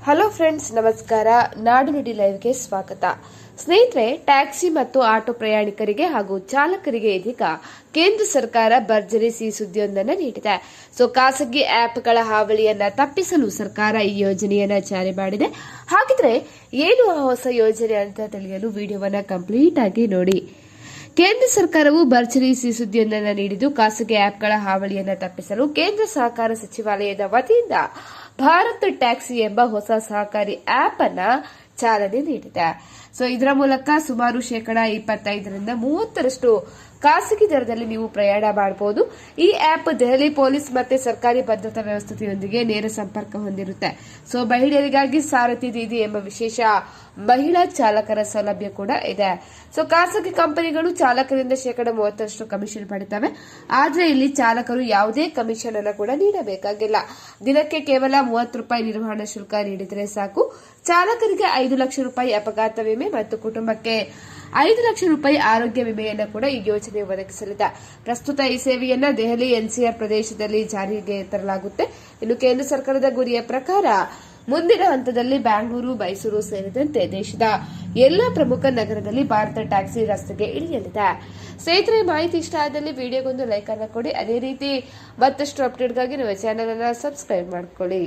Hello friends, ನಮಸ್ಕಾರ. ನಾಡು ನುಡಿ ಲೈವ್ಗೆ ಸ್ವಾಗತ. ಸ್ನೇಹಿತರೆ, ಟ್ಯಾಕ್ಸಿ ಮತ್ತು ಆಟೋ ಪ್ರಯಾಣಿಕರಿಗೆ ಹಾಗೂ ಚಾಲಕರಿಗೆ ಇದೀಗ ಕೇಂದ್ರ ಸರ್ಕಾರ ಭರ್ಜರಿ ಸಿಹಿ ಸುದ್ದಿಯೊಂದನ್ನು ನೀಡಿದೆ. ಖಾಸಗಿ ಆಪ್ಗಳ ಹಾವಳಿಯನ್ನ ತಪ್ಪಿಸಲು ಸರ್ಕಾರ ಈ ಯೋಜನೆಯನ್ನ ಜಾರಿ ಮಾಡಿದೆ. ಹಾಗಿದ್ರೆ ಏನು ಆ ಹೊಸ ಯೋಜನೆ ಅಂತ ತಿಳಿಯಲು ವಿಡಿಯೋವನ್ನ ಕಂಪ್ಲೀಟ್ ಆಗಿ ನೋಡಿ. ಕೇಂದ್ರ ಸರ್ಕಾರವು ಭರ್ಜರಿ ಸಿಹಿ ಸುದ್ದಿಯೊಂದನ್ನು ನೀಡಿದ್ದು, ಖಾಸಗಿ ಆಪ್ಗಳ ಹಾವಳಿಯನ್ನ ತಪ್ಪಿಸಲು ಕೇಂದ್ರ ಸಹಕಾರ ಸಚಿವಾಲಯದ ವತಿಯಿಂದ ಭಾರತ್ ಟ್ಯಾಕ್ಸಿ ಎಂಬ ಹೊಸ ಸಹಕಾರಿ ಆಪ್ ಅನ್ನ ಚಾಲನೆ ನೀಡಿದೆ. ಇದರ ಮೂಲಕ ಸುಮಾರು 25% 30% ಖಾಸಗಿ ದರದಲ್ಲಿ ನೀವು ಪ್ರಯಾಣ ಮಾಡಬಹುದು. ಈ ಆಪ್ ದೆಹಲಿ ಪೊಲೀಸ್ ಮತ್ತೆ ಸರ್ಕಾರಿ ಭದ್ರತಾ ವ್ಯವಸ್ಥೆಯೊಂದಿಗೆ ನೇರ ಸಂಪರ್ಕ ಹೊಂದಿರುತ್ತೆ. ಮಹಿಳೆಯರಿಗಾಗಿ ಸಾರಥಿ ದೀದಿ ಎಂಬ ವಿಶೇಷ ಮಹಿಳಾ ಚಾಲಕರ ಸೌಲಭ್ಯ ಕೂಡ ಇದೆ. ಖಾಸಗಿ ಕಂಪನಿಗಳು ಚಾಲಕರಿಂದ 30% ಕಮಿಷನ್ ಪಡೆಯುತ್ತವೆ. ಆದ್ರೆ ಇಲ್ಲಿ ಚಾಲಕರು ಯಾವುದೇ ಕಮಿಷನ್ ಅನ್ನು ಕೂಡ ನೀಡಬೇಕಾಗಿಲ್ಲ. ದಿನಕ್ಕೆ ಕೇವಲ ₹30 ನಿರ್ವಹಣಾ ಶುಲ್ಕ ನೀಡಿದರೆ ಸಾಕು. ಚಾಲಕರಿಗೆ ₹5 ಲಕ್ಷ ಅಪಘಾತ ವಿಮೆ ಮತ್ತು ಕುಟುಂಬಕ್ಕೆ ₹5 ಲಕ್ಷ ಆರೋಗ್ಯ ವಿಮೆಯನ್ನು ಕೂಡ ಈ ಯೋಜನೆ ಒದಗಿಸಲಿದೆ. ಪ್ರಸ್ತುತ ಈ ಸೇವೆಯನ್ನ ದೆಹಲಿ ಎನ್ಸಿಆರ್ ಪ್ರದೇಶದಲ್ಲಿ ಜಾರಿಗೆ ತರಲಾಗುತ್ತೆ. ಇನ್ನು ಕೇಂದ್ರ ಸರ್ಕಾರದ ಗುರಿಯ ಪ್ರಕಾರ ಮುಂದಿನ ಹಂತದಲ್ಲಿ ಬೆಂಗಳೂರು, ಮೈಸೂರು ಸೇರಿದಂತೆ ದೇಶದ ಎಲ್ಲಾ ಪ್ರಮುಖ ನಗರದಲ್ಲಿ ಭಾರತ ಟ್ಯಾಕ್ಸಿ ರಸ್ತೆಗೆ ಇಳಿಯಲಿದೆ. ಸ್ನೇಹಿತರೆ, ಮಾಹಿತಿ ಇಷ್ಟ ಆದಲ್ಲಿ ವಿಡಿಯೋಗೊಂದು ಲೈಕ್ ಅನ್ನು ಕೊಡಿ. ಅದೇ ರೀತಿ ಮತ್ತಷ್ಟು ಅಪ್ಡೇಟ್ಗಾಗಿ ನಮ್ಮ ಚಾನೆಲ್ ಅನ್ನು ಸಬ್ಸ್ಕ್ರೈಬ್ ಮಾಡಿಕೊಳ್ಳಿ.